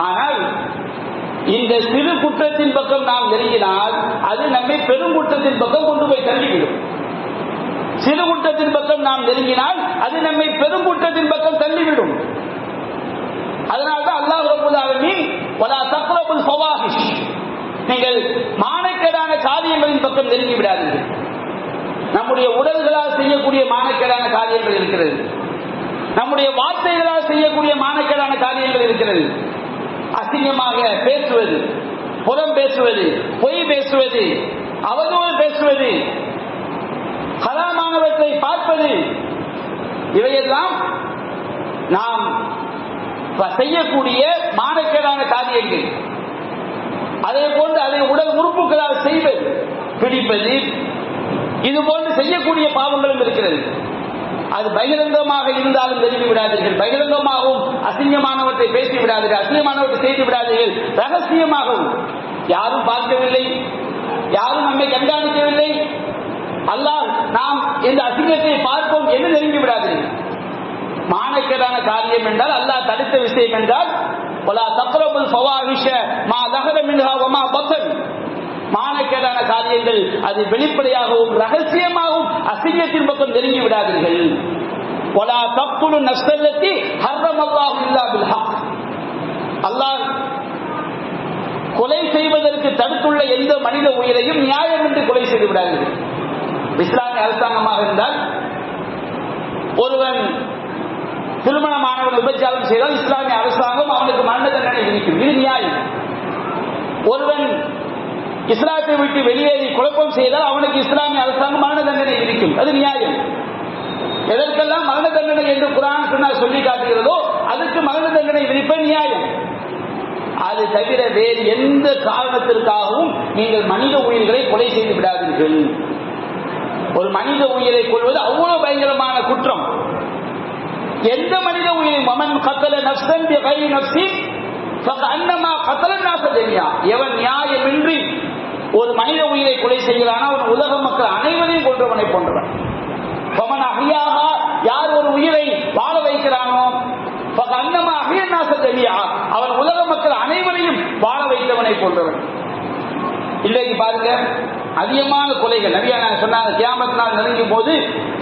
ஆனால் இந்த சிறு குற்றத்தின் பக்கம் நாம் நெருங்கினால் அது நம்மை பெருங்குற்றத்தின் பக்கம் கொண்டு போய் தள்ளிவிடும். சிறு குற்றத்தின் பக்கம் நாம் நெருங்கினால் அது நம்மை பெருங்குற்றத்தின் பக்கம் தள்ளிவிடும். அதனால்தான் அல்லாஹ் ரப்பல் ஆலமீன் வலா தக்ரபுல் ஃபவாஹிஷ், நீங்கள் மானக்கேடான காரியங்களின் பக்கம் நெருங்கி விடாதீர்கள். நம்முடைய உடல்களால் செய்யக்கூடிய மானக்கேடான காரியங்கள் இருக்கிறது. நம்முடைய வார்த்தைகளால் செய்யக்கூடிய மானக்கேடான காரியங்கள் இருக்கிறது. அசிங்கமாக பேசுவது, புறம் பேசுவது, பொய் பேசுவது, அவதூறு பேசுவது, ஹராமானவற்றை பார்ப்பது, இவையெல்லாம் நாம் செய்யக்கூடிய மானக்கேடான காரியங்கள். அதே போன்று அதை உடல் உறுப்புகளால் செய்வது, பிடிப்பது, இது போன்று செய்யக்கூடிய பாவங்களும் இருக்கிறது. அது பகிரங்கமாக இருந்தாலும் தெரிந்து விடாதீர்கள், பகிரங்கமாகவும் அசிங்கமானவற்றை பேசி விடாதீர்கள், அசிங்கமானவற்றை செய்து விடாதீர்கள். ரகசியமாகவும் யாரும் பார்க்கவில்லை, யாரும் நம்மை கண்காணிக்கவில்லை, அல்லாஹ் நாம் இந்த அசிங்கத்தை பார்ப்போம் என்று நெருங்கி விடாதீர்கள். மானக்கேடான காரியம் என்றால் அல்லாஹ் தடுத்த விஷயம் என்றால் மானக்கேடான காரியங்கள் அது வெளிப்படையாகவும் ரகசியமாகவும் அசிங்கத்தின் பக்கம் நெருங்கி விடாதீர்கள். அல்லாஹ் கொலை செய்வதற்கு தடுத்துள்ள எந்த மனித உயிரையும் நியாயம் என்று கொலை செய்து விடாதீர்கள். இஸ்லாமிய அரசாங்கமாக இருந்தால் ஒருவன் திருமணமானவன் விபச்சாரம் செய்தால் இஸ்லாமிய அரசாங்கம் அவனுக்கு மரண தண்டனை விதிக்கும், இது நியாயம். ஒருவன் இஸ்லாத்தை விட்டு வெளியேறி குழப்பம் செய்தால் அவனுக்கு இஸ்லாமிய அரசாங்கம் மரண தண்டனை விதிக்கும், அது நியாயம். எதற்கெல்லாம் மரண தண்டனை என்று குர்ஆன் சொன்னால் சொல்லி காட்டுகிறதோ அதுக்கு மரண தண்டனை விதிப்பது நியாயம். அது தவிர வேறு எந்த காரணத்திற்காகவும் நீங்கள் மனித உயிர்களை கொலை செய்து விடாதீர்கள். ஒரு மனித உயிரை கொள்வது அவ்வளவு பயங்கரமான குற்றம். எந்த மனித உயிரை மமன் கத்தல நஃப்ஸன் பிகைரி நஃப்ஸின் ஃபகஅன்னமா கத்தல நாஸ ஜமீஆ, எவன் நியாயமின்றி ஒரு மனித உயிரை கொலை செய்கிறானோ அவன் உலக மக்கள் அனைவரையும் கொன்றவனை போன்றவன். ஃபமன் அஹ்யாஹா, யார் ஒரு உயிரை வாழ வைக்கிறானோ ஃபகஅன்னமா அஹ்யா நாஸ ஜமீஆ, அவன் உலக மக்கள் அனைவரையும் வாழ வைத்தவனை போன்றவன். இல்லைக்கு பாருங்க, அதிகமான கொலைகள் நபியா சொன்னாங்க, கியாமத் நாள் நெருங்கும் போது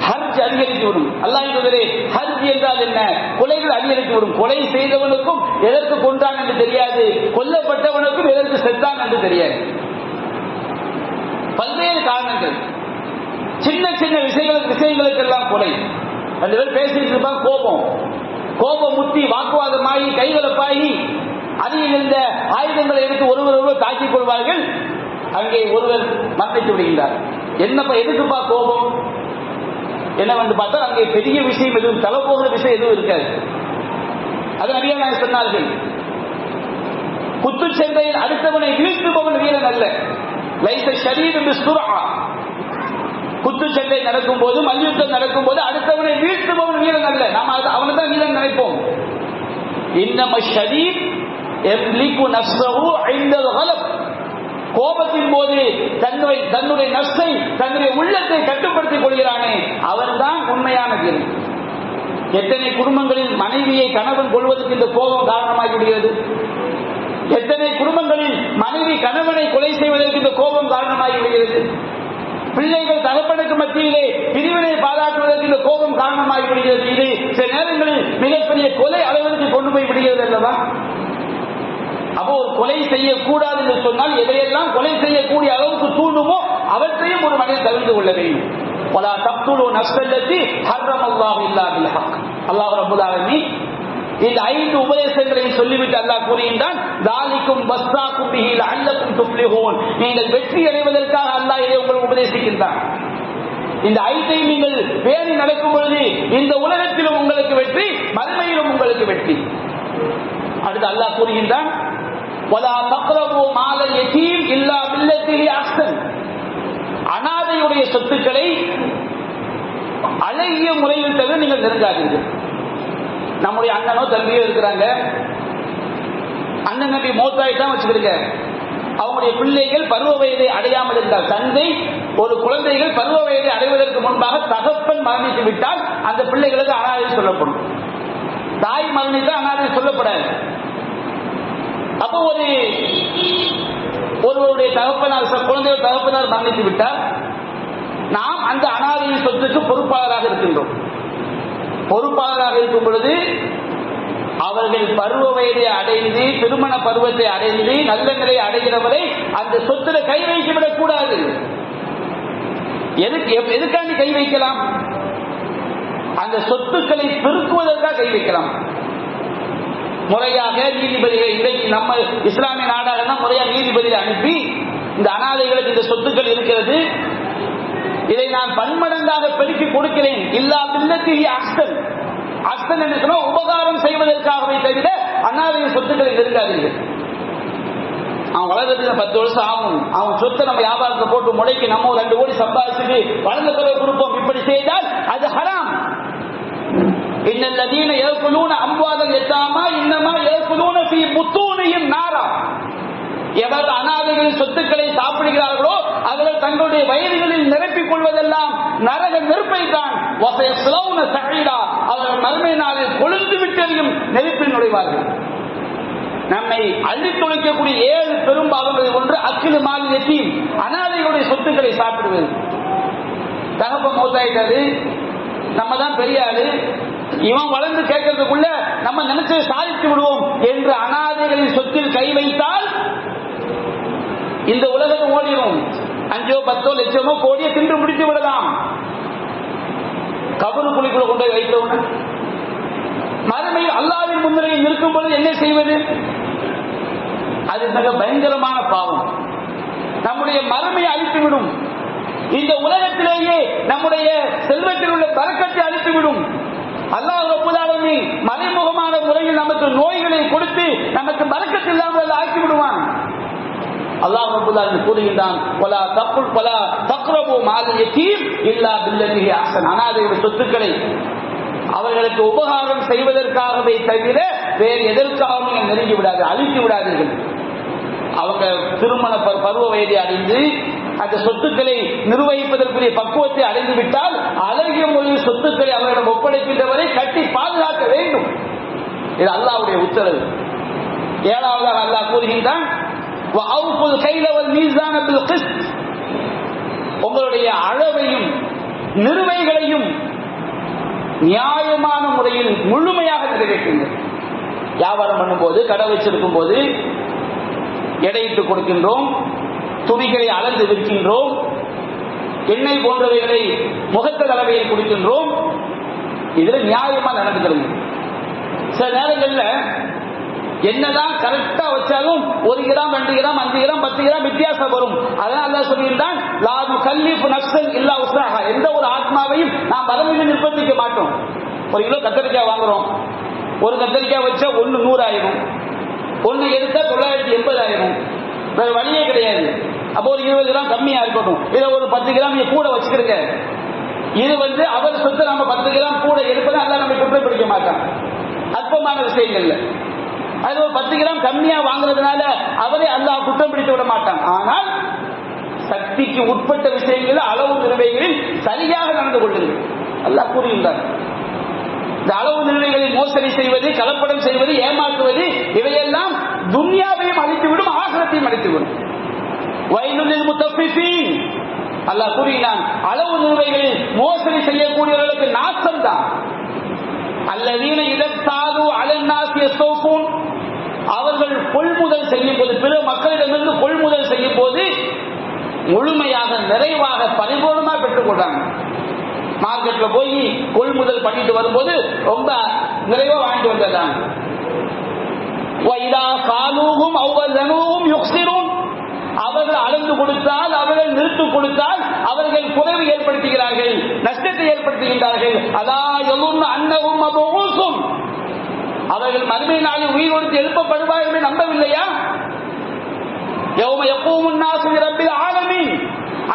ஹர்ஜ் அதிகரித்து வரும். அல்லாஹ்வுடைய ஹர்ஜ் என்றால் என்ன? கொலைகள் அதிகரித்து வரும். கொலை செய்தவனுக்கும் எதற்கு கொன்றான் என்று தெரியாது, கொல்லப்பட்டவனுக்கும் எதற்கு செத்தான் என்று தெரியாது. பல்வேறு காரணங்கள், சின்ன சின்ன விஷயங்களுக்கெல்லாம் கொலை. ரெண்டு பேர் பேசிட்டு இருப்பாங்க, கோபம் முத்தி வாக்குவாதமாகி கைகலப்பாகி அதில் இருந்த ஆயுதங்களை எடுத்து ஒருவர் தாக்கிக் கொள்வார்கள். அங்கே ஒருவர் மரணித்து விடுகின்றார். என்னப்பா எதுக்குப்பா கோபம் என்னவென்று பார்த்தால் அங்கே பெரிய விஷயம் எதுவும், தலை போகிற விஷயம் எதுவும் இருக்காது. அது நபிகள் சொன்னார்கள், குத்துச்சண்டையில் அடுத்தவனை வீழ்த்துபவன் வீரன் அல்ல, லைஸ ஷதீது பிஸ்ஸுர்ஆ. குத்துச்சண்டை நடக்கும் போது, மல்யுத்தம் நடக்கும் போது அடுத்தவனை வீழ்த்துபவன் வீரன் அல்ல, நாம் அவனை தான் வீரன் நினைப்போம். இன்னம ஷதீத் யம்லிகு நஃப்ஸஹு இன்தல் கலப், கோபத்தின் போது தன்னுடைய நஃப்ஸை, தன்னுடைய உள்ளத்தை கட்டுப்படுத்திக் கொள்கிறானே அவன்தான் உண்மையான வீரன். எத்தனை குடும்பங்களில் மனைவியை கணவன் கொள்வதற்கு இந்த கோபம் காரணமாகி விடுகிறது. எத்தனை குடும்பங்களில் மனைவி கணவனை கொலை செய்வதற்கு இந்த கோபம் காரணமாகி விடுகிறது. பிள்ளைகள் தகப்பனுக்கு மத்தியிலே பிரிவினை பாராட்டுவதற்கு இந்த கோபம் காரணமாகி விடுகிறது. இது சில நேரங்களில் மிகப்பெரிய கொலை அளவிற்கு கொண்டு போய் விடுகிறது அல்லவா? அப்போ ஒரு கொலை செய்யக்கூடாது என்று சொன்னால் எதையெல்லாம் கொலை செய்யக்கூடிய அளவுக்கு தூண்டுமோ அவற்றையும் ஒரு மனிதன் தவிர்த்து கொள்ள வேண்டும். அல்லாஹ் ரப்பல் ஆலமீன் இந்த 5 உபதேசங்களை சொல்லிவிட்டு அல்லாஹ் கூறுகின்றான், நீங்கள் வெற்றி அடைவதற்காக அல்லாஹ் இதை உங்களுக்கு உபதேசிக்கின்றான். இந்த 5ஐ நீங்கள் பேணி நடக்கும் பொழுது இந்த உலகத்திலும் உங்களுக்கு வெற்றி, மறுமையிலும் உங்களுக்கு வெற்றி. அடுத்து அல்லாஹ் கூறுகின்றான், அனாதையுடைய சொத்துக்களை அழகிய முறையில் தவிர நீங்கள் நெருங்காதீர்கள். நம்முடைய அண்ணனோ தம்பியோ இருக்கிறாங்க, அண்ணன் தம்பி மௌத்தாயிட்டான் வச்சுக்கிறீங்க, அவங்களுடைய பிள்ளைகள் பருவ வயதை அடையாமல் இருந்தால், தந்தை ஒரு குழந்தைகள் பருவ வயதை அடைவதற்கு முன்பாக தகப்பன் மரணித்து விட்டால் அந்த பிள்ளைகளுக்கு அனாதை சொல்லப்படும். தாய் மரணித்தால் அனாதை சொல்லப்படாது. அப்போ ஒருவருடைய தகப்பனார், குழந்தைகள் தகப்பனார் மரணித்து விட்டால் நாம் அந்த அனாதையின் சொத்துக்கு பொறுப்பாளராக இருக்கின்றோம். பொறுப்பாளராக இருக்கும் பொழுது அவர்கள் பருவ வயதை அடைந்து, திருமண பருவத்தை அடைந்து, நல்ல நிலையை அடைகிறவரை அந்த சொத்துல கை வைக்கப்படக் கூடாது. எதுக்காண்டி கை வைக்கலாம்? அந்த சொத்துக்களை பெருக்குவதற்காக கை வைக்கலாம். முறையாக நீதிபதிகள், இன்றைக்கு நம்ம இஸ்லாமிய நாடாக தான் முறையாக நீதிபதியை அனுப்பி இந்த அனாதைகளுக்கு இந்த சொத்துக்கள் இருக்கிறது, இதை நான் பன்மடங்காக பெருக்கி கொடுக்கிறேன். இல்லா பில்லத்திஹி அஹ்சன். அஹ்சன் என்று சொன்னால் உபகாரம் செய்வதற்காகவே தவிர அனாதையின் சொத்துக்களை நெருங்காதீர்கள். அவன் வளர்றதுக்கு 10 வருஷம் ஆகும். அவன் சொத்தை நம்ம வியாபாரத்தை போட்டு முடைக்கு நம்ம 2 கோடி சம்பாதிச்சுட்டு வளர்ந்த பிறகு கொடுப்போம். இப்படி செய்தால் அது ஹராம். இன்னல்லதீன யஅகுலூன அம்வாலல் யதாமா இன்னமா யஅகுலூன ஃபீ புத்தூனிஹிம் நாரா. எவர் அனாதைகளின் சொத்துக்களை சாப்பிடுகிறார்களோ அவர்கள் தங்களுடைய வயிறுகளில் நிரப்பிக் கொள்வதெல்லாம் நரக நெருப்பை தான். அவர்கள் மறுமை நாளில் கொழுந்து விட்டெறியும் நெருப்பில் நுழைவார்கள். நம்மை அள்ளித் தொலைக்கக்கூடிய 7 பெரும் பாவங்களில் ஒன்று அக்கிலு மால் யதீம், அனாதைகளுடைய சொத்துக்களை சாப்பிடுவது. தகப்ப மௌத்தாயிட்டாரு, நம்ம தான் பெரிய ஆளு, இவன் வளர்ந்து கேட்கறதுக்குள்ள நம்ம நினைச்சு சாதித்து விடுவோம் என்று அனாதைகளின் சொத்தில் கை வைத்தால் இந்த உலகம் ஓடிடும். 5 10 லட்சமோ கோடியை தின்று முடித்து விடலாம். கபரு குழிக்குள்ள கொண்டு போய் வைத்தவுடன் மறுமையில் அல்லாஹ்வின் முன்னிலையில் இருக்கும் பொழுது என்ன செய்வது? அது மிக பயங்கரமான பாவம். நம்முடைய மறுமையை அழித்துவிடும். இந்த உலகத்திலேயே நம்முடைய செல்வத்தில் உள்ள பரக்கத்தை அழித்துவிடும். அல்லாஹ் ரப்பல் ஆலமீன் மறைமுகமான முறையில் நமக்கு நோய்களை கொடுத்து நமக்கு பரக்கத் இல்லாமல் ஆக்கி விடுவான். அல்லாஹ் ரப்பல் ஆலமீன் கூறுகின்றான், வலா தக்குல் வலா தக்ரபு மால் யதீம் இல்லா பில்லதிஹி அஹ்சன். அனாதையுடைய சொத்துக்களை அவர்களுக்கு உபகாரம் செய்வதற்காகவே தவிர வேறு எதற்காகவும் நெருங்கி விடாது, அழித்து விடாதீர்கள். அவங்க திருமண பருவ வயதை அடைந்து அந்த சொத்துக்களை நிர்வகிப்பதற்குரிய பக்குவத்தை அடைந்து விட்டால் அழகிய முறையில் சொத்துக்களை அவர்களிடம் ஒப்படைக்கின்றவரை கட்டி பாதுகாக்க வேண்டும். இது அல்லாஹ்வுடைய உத்தரவு. 7வதாக அல்லாஹ் கூறுகின்றான், உங்களுடைய அளவையும் நிறுவைகளையும் நியாயமான முறையில் முழுமையாக நிறைவேற்றுங்கள். வியாபாரம் பண்ணும்போது, கடை வச்சிருக்கும் போது எடையிட்டு கொடுக்கின்றோம், துணிகளை அளந்து விற்கின்றோம், எண்ணெய் போன்றவைகளை முகத்த கலவையில் கொடுக்கின்றோம். இதுல நியாயமா நடந்துக்கிறது. சில நேரங்களில் என்னதான் கரெக்டா வச்சாலும் 1 கிராம் 2 கிராம் 5 கிராம் 10 கிராம் வித்தியாசம் வரும். அதனால அல்லாஹ் சொல்லியிருந்தான், லா நுகல்லிஃபு நஃப்ஸன் இல்லா உஸ்ராஹா. எந்த ஒரு ஆத்மாவையும் நாம் வரம்பில் நிர்பந்திக்க மாட்டோம். 1 கிலோ கத்தரிக்காய் வாங்குறோம், ஒரு கத்தரிக்காய் வச்சா 1 100 ஆயிரும், 1 எடுத்தா 980 ஆயிரும். வேற வழியே கிடையாது. அப்போ ஒரு 20 கிராம் கம்மியா இருக்கட்டும், இதை ஒரு 10 கிராம் கூட வச்சுக்கிடுங்க. இது அவர் சொத்து நம்ம 10 கிராம் கூட எடுப்பதை அல்லாஹ் நம்ம குற்றம் பிடிக்க மாட்டான். அற்பமான விஷயங்கள்ல அது ஒரு 10 கிராம் கம்மியா வாங்குறதுனால அவரே அல்லாஹ் குற்றம் பிடித்து விட மாட்டான். ஆனால் சக்திக்கு உட்பட்ட விஷயங்களில் அளவு நிர்ணயங்களில் சரியாக நடந்து கொள்ளுங்கள். அல்லாஹ் கூறுகின்றார், இந்த அளவு நிர்ணயங்களில் மோசடி செய்வது, கலப்படம் செய்வது, ஏமாற்றுவது இவையெல்லாம் துன்யாவையும் அழித்துவிடும், ஆகிரத்தையும் அழித்துவிடும். வயலுல் முத்தஃபிஃபீன் அல்லாஹ் கூறுகிறான், அளவு நிர்ணயங்களில் மோசடி செய்யக்கூடியவர்களுக்கு நாசம் தான். அல்லதீன இதத்தாது அலன்னாஸ் யஸ்தௌஃபூன், அவர்கள் கொள்முதல் செய்யும் போது, பிற மக்களிடமிருந்து கொள்முதல் செய்யும் போது முழுமையாக நிறைவாக பரிபூர்ணமாக பெற்றுக் கொள்றாங்க. மார்க்கெட்ல போய் கொள்முதல் பண்ணிட்டு வரும்போது ரொம்ப நிறைவா வாங்கிட்டு வந்துடுறாங்க. அவர்கள் அளந்து கொடுத்தால், அவர்கள் நிறுத்து கொடுத்தால் அவர்கள் குறைவு ஏற்படுத்துகிறார்கள், நஷ்டத்தை ஏற்படுத்துகின்றார்கள். அன்னவும் அபூசும், அவர்கள் மறுமை நாளில் உயிர் கொடுத்து எழுப்பப்படுவார்கள் என்று நம்பவில்லையா?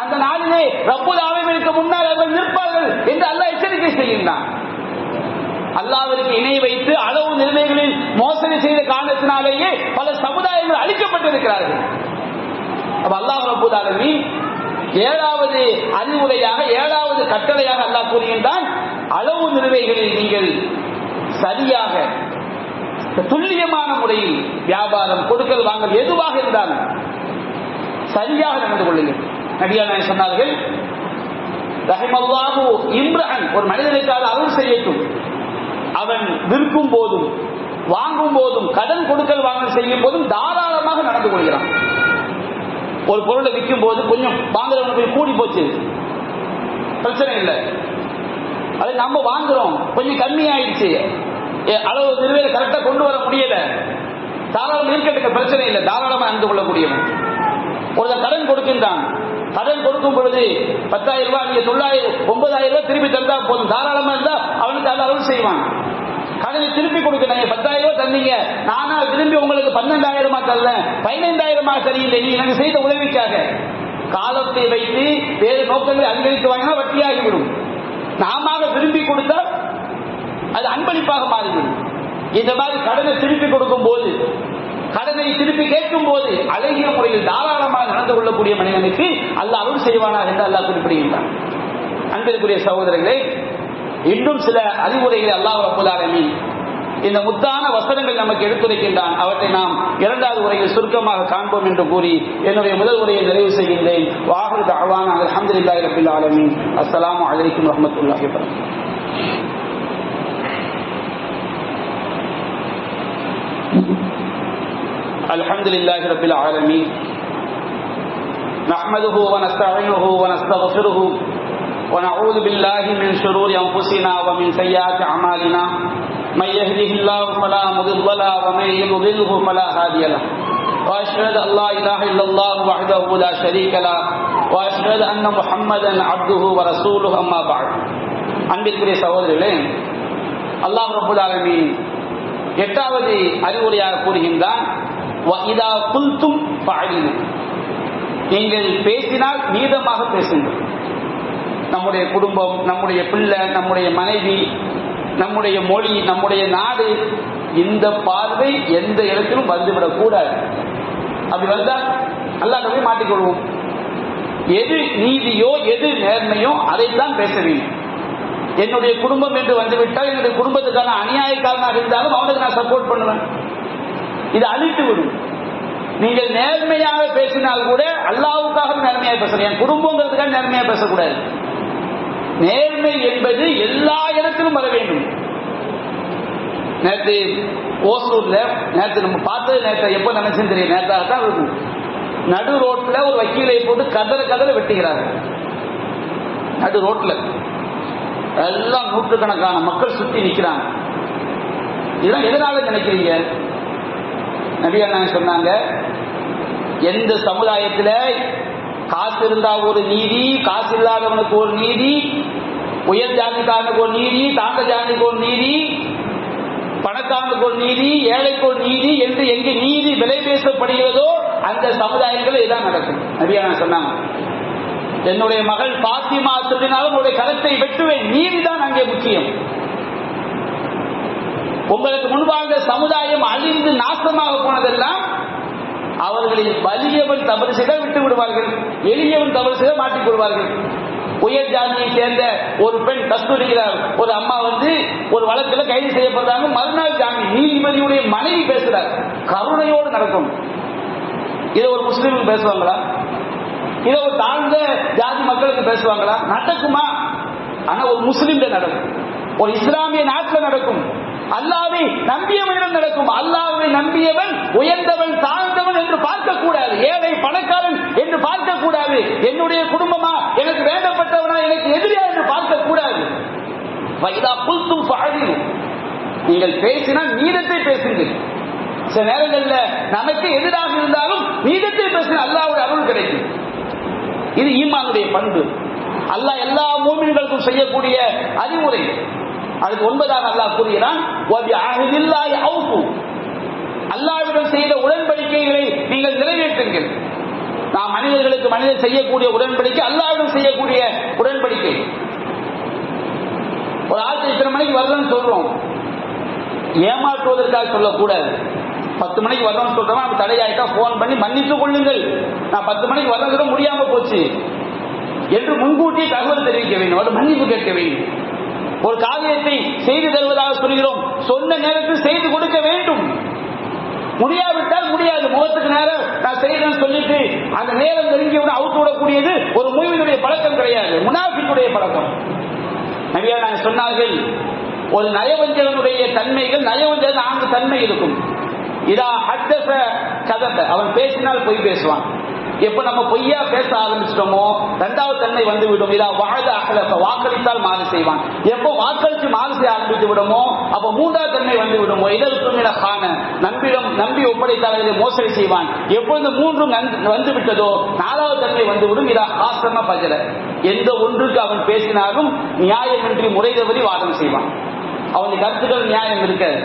அந்த நாளிலே ரப்புல் ஆலமீனுக்கு முன்னால் அவர்கள் நிற்பார்கள் என்று அல்லாஹ் எச்சரிக்கை செய்கின்றான். அல்லாஹ்விற்கு இணை வைத்து அளவு நிர்ணயங்களில் மோசடி செய்த காரணத்தினாலேயே பல சமுதாயங்கள் அழிக்கப்பட்டிருக்கிறார்கள். அல்லாஹ் ரப்புல் ஆலமீன் 7வது அறிவுரையாக, 7வது கட்டளையாக அல்லாஹ் கூறுகின்றான், அளவு நிர்ணயங்களில் நீங்கள் சரியாக துல்லியமான முறையில் வியாபாரம் கொடுக்கல் வாங்கல் எதுவாக இருந்தாலும் சரியாக நடந்து கொள்ளுங்கள். நபிகள் நாயகம் சொன்னார்கள், ரஹிமல்லாஹு இம்ரஅன், ஒரு மனிதனுக்காக அருள் செய்யட்டும், அவன் விற்கும் போதும் வாங்கும் போதும் கடன் கொடுக்கல் வாங்கல் செய்யும் போதும் தாராளமாக நடந்து கொள்கிறான். ஒரு பொருளை விற்கும் போது கொஞ்சம் வாங்குறவனுக்கு கூடி போச்சு, பிரச்சனை இல்லை. அதை நம்ம வாங்குறோம், கொஞ்சம் கம்மியாயிடுச்சு, அளவு நிறுவனம் கரெக்டா கொண்டு வர முடியல, தாராளம் இருக்கட்டுக்கு பிரச்சனை இல்லை, தாராளமா அறிந்து கொள்ளக்கூடியவன். ஒரு கடன் கொடுக்கின்றான், கடன் கொடுக்கும் பொழுது 10,000 ரூபாய், நீங்க 9,000 ரூபாய் திருப்பி தந்தா போதும், தாராளமா இருந்தா அவனுக்கு அதை அருள் செய்வான். கடனை திருப்பி கொடுக்கணும், 10,000 ரூபாய் தந்தீங்க, நானா திரும்பி உங்களுக்கு 12,000 தரல, 15,000 சரியில்லை, நீ எனக்கு செய்த உதவிக்காக. காலத்தை வைத்து வேறு நோக்கங்களை அதிகரித்து வாங்கினா வட்டியாகிவிடும். நாம விரும்பி கொடுத்தால் அது அன்பளிப்பாக மாறிவிடும். இந்த மாதிரி கடனை திருப்பி கொடுக்கும் போது, கடனை திருப்பி கேட்கும் போது அழகிய முறையில் தாராளமாக நடந்து கொள்ளக்கூடிய மனிதனுக்கு அல்லாஹ் அருள் செய்வானாக என்று அல்லாஹ் குறிப்பிடுகின்றான். அன்பிற்குரிய சகோதரர்களே, இன்னும் சில அறிவுரைகளை அல்லாஹ் ரப்பல் ஆலமீன் இந்த முத்தான வசனங்கள் நமக்கு எடுத்துரைக்கின்றான். அவற்றை நாம் இரண்டாவது உரையில் சுருக்கமாக காண்போம் என்று கூறி என்னுடைய முதல் உரையை நிறைவு செய்கின்றேன். வாஹிரு தஅவானா அல்ஹம்துலில்லாஹி ரப்பில் ஆலமீன். அஸ்ஸலாமு அலைக்கும் வரஹ்மத்துல்லாஹி வபரகாத்துஹு. அல்ஹம்துலில்லாஹி ரப்பில் ஆலமீன். நஹ்மதுஹு வ நஸ்தஈனுஹு வ நஸ்தக்ஃபிருஹு ونعوذ بالله من شرور أنفسنا ومن سيئات أعمالنا من يهده الله فلا مضل له ومن يضلله فلا هادي له وأشهد أن لا إله إلا الله وحده لا شريك له وأشهد أن محمدا عبده ورسوله أما بعد. அன்பிற்குரிய சகோதரர்களே, அல்லாஹ் ரப்பல் ஆலமீன் எட்டாவது அறிவுரையாக கூறுகின்றான், وَإِذَا قُلْتُمْ فَعِلُوا, நீங்கள் பேசினால் நீதமாக பேசுங்கள். நம்முடைய குடும்பம், நம்முடைய பிள்ளை, நம்முடைய மனைவி, நம்முடைய மொழி, நம்முடைய நாடு, இந்த பார்வை எந்த இடத்திலும் வந்துவிடக் கூடாது. அப்படி வந்தால் அல்லாஹ் போய் மாட்டிக்கொள்வோம். எது நீதியோ எது நேர்மையோ அதைத்தான் பேச வேண்டும். என்னுடைய குடும்பம் என்று வந்துவிட்டால் என்னுடைய குடும்பத்துக்கான அநியாயக்காரனாக இருந்தாலும் அவனுக்கு நான் சப்போர்ட் பண்ணுவேன். இது அழித்து விடும். நீங்கள் நேர்மையாக பேசினால் கூட அல்லாஹ்வுக்காக நேர்மையாக பேசணும். என் குடும்பங்கிறதுக்காக நேர்மையாக பேசக்கூடாது. நேர்மை என்பது எல்லா இடத்திலும் வர வேண்டும். நேற்று ஓசூர்ல, நேற்று நம்ம பார்த்தது, நேற்று எப்ப நினைச்சுன்னு தெரியும், நேற்றாக தான் இருக்கும். நடு ரோட்ல ஒரு வக்கீலை போட்டு கதற வெட்டுகிறார்கள். நடு ரோட்ல எல்லாம் நூற்றுக்கணக்கான மக்கள் சுத்தி நிற்கிறாங்க. இதெல்லாம் எதனால நினைக்கிறீங்க? நபி அண்ணா சொன்னாங்க, எந்த சமுதாயத்தில் காசு இருந்தா ஒரு நீதி, காசு இல்லாதவனுக்கு ஒரு நீதி, உயர் ஜாதிக்காரனுக்கு ஒரு நீதி, தாழ்ந்த ஜாதிக்கு ஒரு நீதி, பணக்காரனுக்கு ஒரு நீதி, ஏழைக்கு ஒரு நீதி என்று எங்கு நீதி விலை பேசப்படுகிறதோ அந்த சமுதாயங்கள் இதான் நடக்கும். நபியா சொன்னாங்க, என்னுடைய மகள் பாத்திமா திருடினாலும் உங்களுடைய கரத்தை வெட்டுவேன். நீதிதான் அங்கே முக்கியம். உங்களுக்கு முன்பாக சமுதாயம் அழிந்து நாசமாக போனதெல்லாம் அவர்களில் வலியவன் தவறு செய்த விட்டு விடுவார்கள், எளியவன் தவறு செய்த மாட்டிக் கொள்வார்கள். உயர் ஜாதியை சேர்ந்த ஒரு பெண் கஸ்தூரிகிறார், ஒரு அம்மா ஒரு வழக்கில் கைது செய்யப்படுறாங்க. மறுநாள் ஜாமீன், நீதிபதியுடைய மனைவி பேசுறார். கருணையோடு நடக்கும். இதை ஒரு முஸ்லீமுக்கு பேசுவாங்களா? இதை ஒரு தாழ்ந்த ஜாதி மக்களுக்கு பேசுவாங்களா? நடக்குமா? ஆனா ஒரு முஸ்லீம் நடக்கும், ஒரு இஸ்லாமிய நாட்டில் நடக்கும், அல்லாஹ்வை நம்பியவனிடம் நடக்கும். அல்லாஹ்வை நம்பியவன் உயர்ந்தவன் தாழ்ந்தவன் என்று பார்க்க கூடாது, ஏழை பணக்காரன் என்று பார்க்க கூடாது, என்னுடைய குடும்பமா, எனக்கு வேண்டப்பட்டவனா, எனக்கு எதிரியா என்று பார்க்க கூடாது. வைதா குல்தும் ஃபஅலிலு, நீங்கள் பேசினால் நீதத்தை பேசுங்கள். சில நேரங்களில் நமக்கு எதிராக இருந்தாலும் நீதத்தை பேசினால் அல்லாஹ்வுடைய அருள் கிடைக்கும். இது ஈமானுடைய பண்பு. அல்லாஹ் எல்லா மூமின்களுக்கும் செய்யக்கூடிய அறிவுரை. அதுக்கு 9ஆக அல்லாஹ் கூறுகிறான், அல்லாஹ்விடம் செய்த உடன்படிக்கைகளை நீங்கள் நிறைவேற்றுங்கள். நாம் மனிதர்களுக்கு மனிதர் செய்யக்கூடிய உடன்படிக்கை அல்லாஹ்விடம் செய்யக்கூடிய உடன்படிக்கை. ஒரு ஆள் இத்தனை மணிக்கு வரணும்னு சொல்றோம், ஏமாற்றுவதற்காக சொல்லக்கூடாது. 10 மணிக்கு வரணும்னு சொல்றோம், நம்ம தடையாயிட்டா போன் பண்ணி மன்னித்துக் கொள்ளுங்கள், நான் 10 மணிக்கு வரது முடியாம போச்சு என்று முன்கூட்டி தகவல் தெரிவிக்க வேண்டும், அது மன்னிப்பு கேட்க வேண்டும். ஒரு காரியத்தை செய்து தருவதாக சொல்கிறோம், சொன்ன நேரத்தில் செய்து கொடுக்க வேண்டும். முடியாவிட்டால் முடியாது, முகத்துக்கு நேரம் நான் செய்யறேன்னு சொல்லிட்டு அந்த நேரம் நெருங்கியவுடன் அவுத்து விடக்கூடியது ஒரு முஸ்லிமுடைய பழக்கம் கிடையாது, முனாஃபிக்குடைய பழக்கம். நபியா நான் சொன்னார்கள், ஒரு நயவஞ்சகனுடைய தன்மைகள், நயவஞ்சகன் 4 தன்மை இருக்கும். இதா ஹத்தஸ கதப, அவன் பேசினால் பொய் பேசுவான். எப்ப நம்ம பொய்யா பேச ஆரம்பிச்சிட்டோமோ இரண்டாவது தன்மை வந்துவிடும். இதா வாழ அகலப்ப வாக்களித்தால் மாறு செய்வான். எப்போ வாக்களித்து மாறு செய்ய ஆரம்பித்து விடுமோ அப்ப மூன்றாவது தன்மை வந்து விடுமோ. இதற்கு காண நம்பி ஒப்படைத்தாளர்களை மோசடி செய்வான். எப்பொழுது மூன்றும் வந்து விட்டதோ நாலாவது தன்மை வந்துவிடும். இதா ஆசிரம பஜர எந்த ஒன்றுக்கு அவன் பேசினாலும் நியாயமின்றி முறை தவறி வாதம் செய்வான். அவனுடைய கருத்துக்கள் நியாயம் இருக்காது.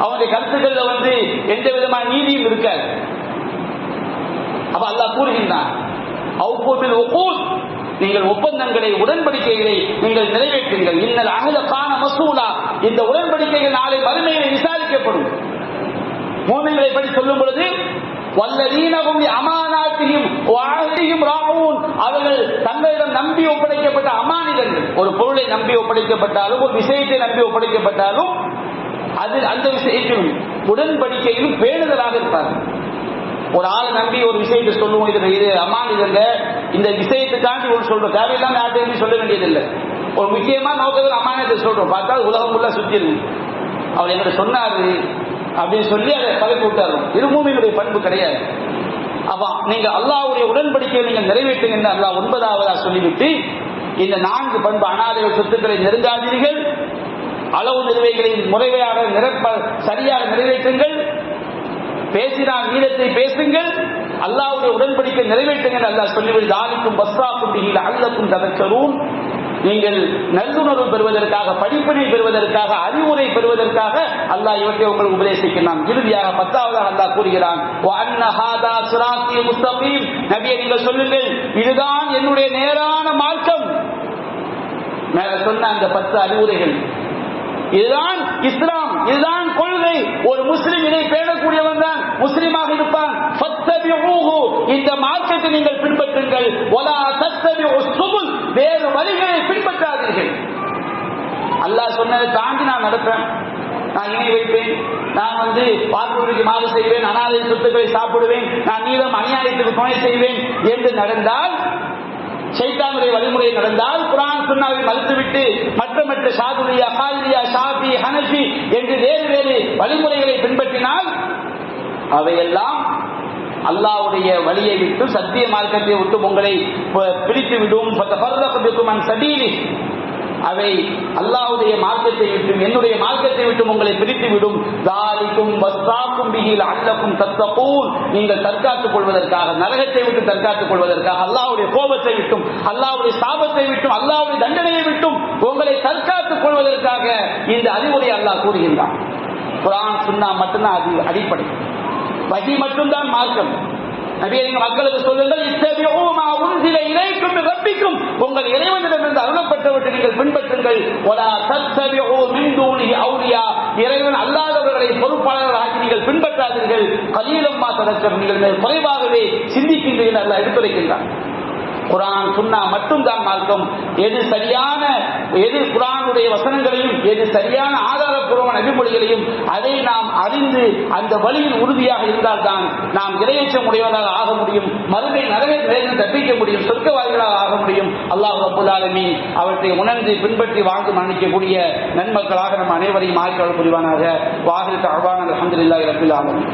அவனுடைய கருத்துக்கள்ல எந்த விதமான நீதியும் இருக்காது. அப்ப அல்லாஹ் கூறுகின்றான், நீங்கள் ஒப்பந்தங்களை உடன்படிக்கைகளை நீங்கள் நிறைவேற்றுங்கள். இன்னல் அஹ்ல கான மசூலா, இந்த உடன்படிக்கைகள் நாளை மறுமையிலே விசாரிக்கப்படும். மூமின்களை பற்றி சொல்லும் பொழுது வல்லதீனஹும் லிஅமானாத்திஹிம் வஅஹ்திஹிம் ராஊன், அவர்கள் தங்களிடம் நம்பி ஒப்படைக்கப்பட்ட அமானிதங்கள், ஒரு பொருளை நம்பி ஒப்படைக்கப்பட்டாலும் ஒரு விஷயத்தை நம்பி ஒப்படைக்கப்பட்டாலும் அது அந்த விஷயத்திலும் உடன்படிக்கையிலும் பேணுதலாக இருப்பார்கள். ஒரு ஆளை நம்பி ஒரு விஷயத்தை சொல்லுவோம், இது அமானிதங்க, இந்த விஷயத்துக்காண்டி ஒரு சொல்றோம், தேவையில்லாம யார்கிட்ட சொல்ல வேண்டியதில்லை. ஒரு முக்கியமான நோக்கத்தில் அமானியத்தை சொல்றோம், பார்த்தா உலகம் உள்ள சுத்தி இருக்கு, அவர் எங்கிட்ட சொன்னாரு அப்படின்னு சொல்லி அதை பதவி விட்டாரு. இது மூமியினுடைய பண்பு கிடையாது. அப்ப நீங்க அல்லாஹ்வுடைய உடன்படிக்கையை நீங்கள் நிறைவேற்றுங்க அல்லாஹ் 9ஆவதா சொல்லிவிட்டு இந்த 4 பண்பு, அனாதைகள் சொத்துக்களை நெருங்காதீர்கள், அளவு நிறுவைகளை முறையாக சரியாக நிறைவேற்றுங்கள், பேசினால் நீளத்தை பேசுங்கள், அல்லாஹ்வுடைய உடன்படிக்கை நிறைவேற்றுங்கள் அல்லாஹ் சொல்லிவிட்டு தாலிக்கும் வஸ்ஸாக்கும் பிஹி லஅல்லக்கும் ததக்கரூன், நீங்கள் நல்லுணர்வு பெறுவதற்காக, படிப்பினை பெறுவதற்காக, அறிவுரை பெறுவதற்காக அல்லாஹ் இவற்றை உங்களுக்கு உபதேசிக்கிறான். இறுதியாக 10ஆவதாக அல்லாஹ் கூறுகிறான், வஅன்ன ஹாதா சிராத்தி முஸ்தகீம், நபியே நீங்கள் சொல்லுங்கள் இதுதான் என்னுடைய நேரான மார்க்கம். மேல சொன்ன அந்த 10 அறிவுரைகள், இதுதான் இஸ்லாம், இதுதான் கொள்கை. ஒரு முஸ்லிம் இதை பேணக்கூடியவன் தான் முஸ்லிமாக இருப்பான். ஃபத்தபிஊஹு, இந்த மார்க்கத்தை நீங்கள் பின்பற்றுங்கள். வலா தத்தபிஉ சுபுல், வேறு வழிகளை பின்பற்றாதீர்கள். அல்லாஹ் சொன்னதை தாண்டி நான் நடப்பேன், நான் இணை வைப்பேன், நான் பார்ப்பவர்களுக்கு மாறு செய்வேன், அனாதை சொத்துக்களை சாப்பிடுவேன், நான் நீளம் அநியாயத்துக்கு துணை செய்வேன் என்று நடந்தால், ஷைத்தானுடைய வழிமுறை நடந்தால், குர்ஆன் சுன்னாவை மறுத்துவிட்டு மற்ற ஷாதுலியா, காதிரியா, ஷாஃபி, ஹனஃபி என்று வேறு வழிமுறைகளை பின்பற்றினால் அவையெல்லாம் அல்லாஹ்வுடைய வழியை விட்டு, சத்திய மார்க்கத்தை விட்டு உங்களை பிரித்து விடும். அவை அல்லாஹ்வுடைய மார்க்கத்தை விட்டும் என்னுடைய மார்க்கத்தை விட்டும் உங்களை பிரித்து விடும். தாலிக்கும் வஸ்ஸாக்கும் பிஹி லஅல்லக்கும் தத்தகூன், நீங்கள் தற்காத்துக் கொள்வதற்காக, நரகத்தை விட்டு தற்காத்துக் கொள்வதற்காக, அல்லாஹ்வுடைய கோபத்தை விட்டும், அல்லாஹ்வுடைய சாபத்தை விட்டும், அல்லாஹ்வுடைய தண்டனையை விட்டும் உங்களை தற்காத்துக் கொள்வதற்காக இந்த அறிவுரை அல்லாஹ் கூறுகின்றான். குர்ஆன் சுன்னா மட்டும்தான் அது அடிப்படை, வஹி மட்டும்தான் மார்க்கம். நபியே நீங்கள் மக்களுக்கு சொல்லுங்கள், இத்தபிஊ மா உன்ஸில இலைக்கும் மின் ரப்பிக்கும், உங்கள் இறைவனிடமிருந்து அருளப்பட்டவற்றை நீங்கள் பின்பற்றுங்கள். வலா தத்தபிஊ மின் தூனிஹி அவுலியா, இறைவன் அல்லாதவர்களை பொறுப்பாளர்களாகி நீங்கள் பின்பற்றாதீர்கள். கலீலம் மா ததக்கரும், நீங்கள் குறைவாகவே சிந்திக்கின்றீர்கள் அல்லாஹ் எடுத்துரைக்கின்றான். குர்ஆன் சுன்னா மட்டும்தான் மார்க்கம். எது சரியான, எது குர்ஆனுடைய வசனங்களையும், எது சரியான ஆதாரப்பூர்வமான நபிமொழிகளையும் அதை நாம் அறிந்து அந்த வழியில் உறுதியாக இருந்தால்தான் நாம் இறையச்சம் உடையவர்களாக ஆக முடியும், மறுமை நரகத்திலிருந்து தப்பிக்க முடியும், சொர்க்கவாதிகளாக ஆக முடியும். அல்லாஹ் ரப்பல் ஆலமீன் அவற்றை உணர்ந்து பின்பற்றி வாழ்ந்து மன்னிக்கக்கூடிய நன்மக்களாக நம் அனைவரையும் ஆய்வுகள் புரிவானாக. வாஹிர் தஅவானா அல்ஹம்துலில்லாஹி ரப்பில் ஆலமீன்.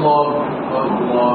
Allah